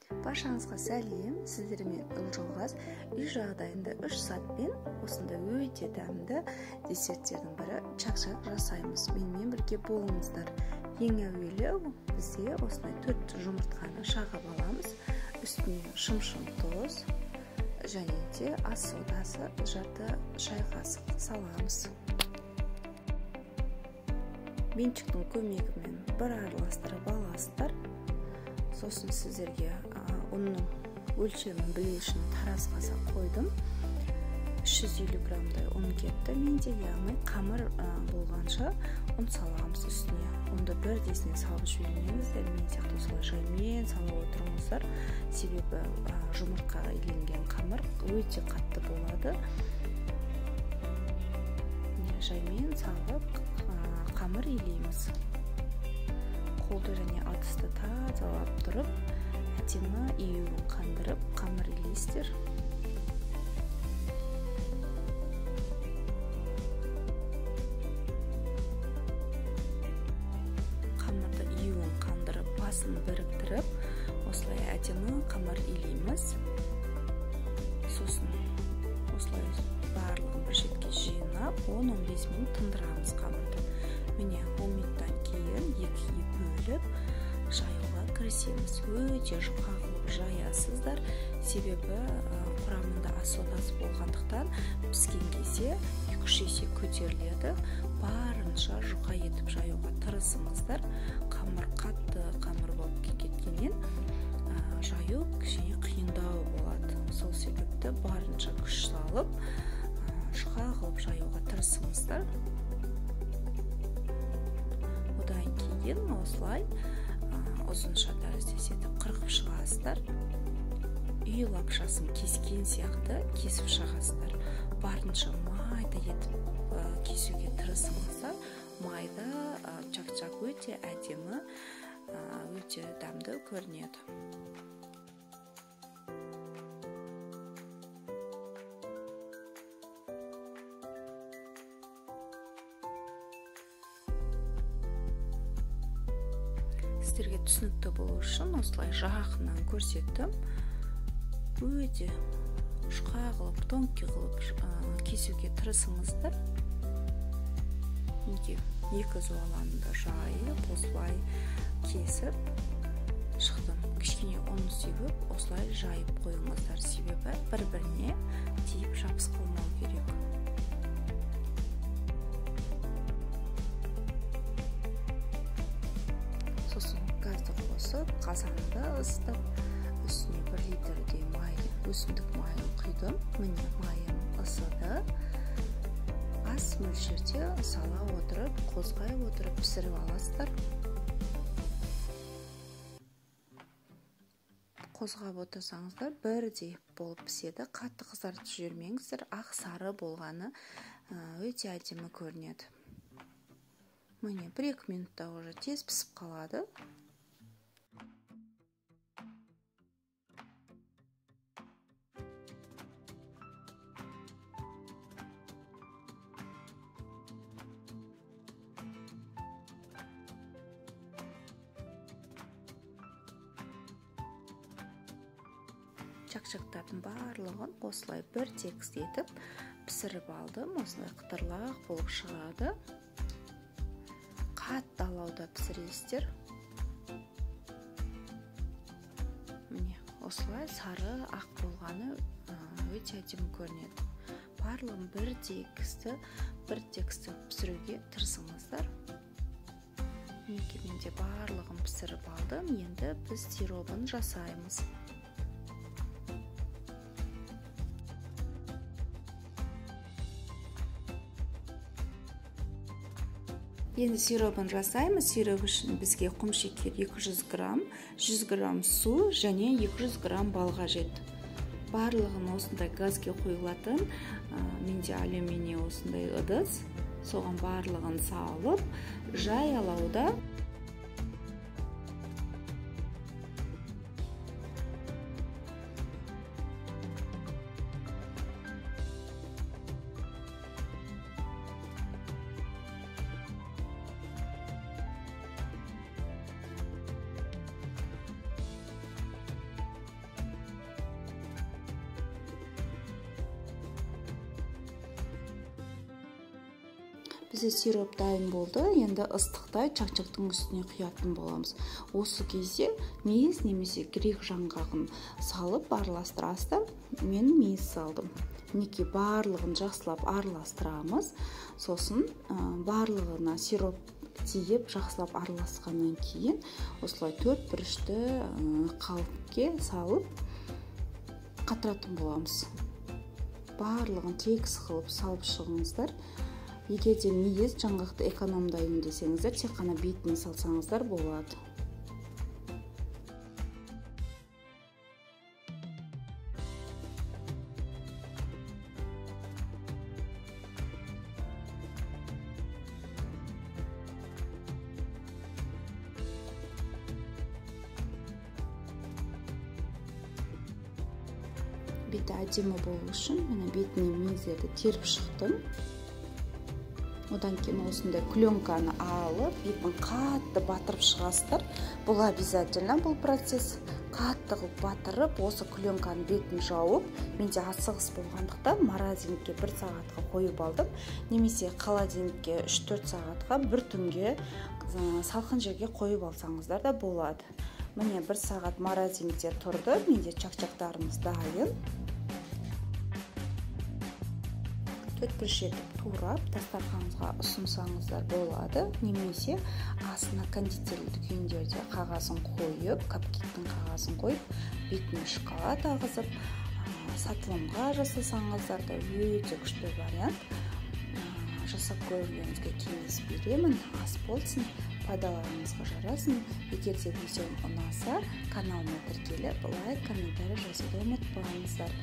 Баршаңызға сәлем, сіздермен Ұлжалғас. Үй жағдайында 3 саатпен осында өте дәмді десерттердің бірі чак-чак жасаймыз. Менімен бірге болыңыздар. Ең әуелі бізде осындай 4 жұмыртқаны шағып аламыз. Үстіне шым-шым тұз және де ас содасы жарты шай қасық саламыз. Меншіктің көмегімен бір араластырып аласыздар. Сосын сіздерге ұнның өлшемін білу үшін таразға қойдым. 350 граммдай ұн кетті. Менде яғни қамыр болғанша ұн саламыз үстіне. Ұнды бірдесіне салып жібермеңіздер. Мен сияқты осылай жаймен салып отырыңыздар. Себебі жұмыртқаға иленген қамыр өте қатты болады. Жаймен салып қамыр илейміз. Қолды және ыдысты тазалап тұрып, әдемі июін қандырып, қамыр илейсіздер. Қамырды июін қандырып, басын біріктіріп, осылай әдемі қамыр илейміз. Сосын осылай барлығын бір шетке жинап, 10-15 минут тындырамыз қамырды. Міне 10 минуттан кейін екіге бөліп жаюға кірісеміз. Өте жұқа қылып жаясыздар. Себебі құрамында ас содасы болғандықтан піскен кезде 2-3 есе көтеріледі. Барынша жұқа етіп жаюға тырысыңыздар. Қамыр қатты қамыр болып кеткеннен жаю кішкене қиындау болады. Сол себепті барынша күш салып жұқа қылып жаюға тырысыңыздар. Одан кейін осылай ұзынша тәріздес етіп қырқып шығасыздар. Үй лапшасын кескен сияқты кесіп шығасыздар. Барынша майда етіп кесуге тырысыңыздар. Майда чак-чак өте әдемі, өте дәмді көрінеді. Сіздерге түсінікті болу үшін осылай жақыннан көрсеттім. Өте жұқа қылып, тонкий қылып кесуге тырысыңыздар. Екі зуаланды жайып, осылай кесіп шықтым. Кішкене ұн себіп, осылай жайып қойыңыздар. Себебі бір-біріне тиіп жабыс қалмау керек. Сосын газды қосып, қазанды ысытып, үстіне 1 литрдей өсімдік майын құйдым. Міне майым ысыды. Аз мөлшерде сала отырып, қозғай отырып пісіріп аласыздар. Қозғап отырсаңыздар, бірдей болып піседі. Қатты қызартып жібермеңіздер. Ақ сары болғаны өте әдемі көрінеді. Міне 1-2 минутта уже тез пісіп қалады. Чак-чактардың барлығын осылай бір текст етіп пісіріп алдым. Осылай қытырлақ болып шығады. Қатты алауда пісіресіздер. Міне осылай сары ақ болғаны өте әдемі көрінеді. Барлығын бір тексті пісіруге тырысыңыздар. Менде барлығын пісіріп алдым. Енді біз сиробын жасаймыз. Енді сиробын жасаймыз. Сироп үшін бізге құмшекер 200 грамм, 100 грамм су және 200 грамм бал қажет. Барлығын осындай газге қойылатын, менде алюминий осындай ыдыс. Соған барлығын салып, жай алауда Бізде сироп дайын болды. Енді ыстықтай чакчактың үстіне құятын боламыз. Осы кезде мейіз немесе грек жаңғағын салып араластырасыздар. Мен мейіз салдым. Мінекей барлығын жақсылап араластырамыз. Сосын барлығына сироп тиіп жақсылап араласқаннан кейін осылай 4 бүрішті қалыпке салып қатыратын боламыз. Барлығын тегіс қылып салып шығыңыздар. Егер де мейіз жаңғақты экономдаймын десеңіздер, тек қана бетіне салсаңыздар болады. Беті әдемі болу үшін мен бетіне мейіздерді теріп шықтым. Одан кейін осындай пленканы алып, бетін қатты батырып шығасыздар. Бұл обязательно, бұл процесс. Қатты қылып батырып, осы пленканы бетін жауып, менде асығыс болғандықтан морозилькке 1 сағатқа қойып алдым. Немесе холодильникке 3-4 сағатқа бір түнге салқын жерге қойып алсаңыздар да болады. Міне 1 сағат морозилькте тұрды, менде чакчактарымыз дайын. 4 бүріш етіп турап дастарханыңызға ұсынсаңыздар болады. Немесе астына кондитерлік күйіндерде қағазын қойып, капкейктің қағазын қойып, бетіне шоколад ағызып, сатылымға жасасаңыздар да өте күшті вариант. Жасап көрулеріңізге кеңес беремін. Ас болсын, пайдаларыңызға жарасын. Егер де видеом ұнаса, каналыма тіркеліп, лайк, комментарий жазуды ұмытпаңыздар.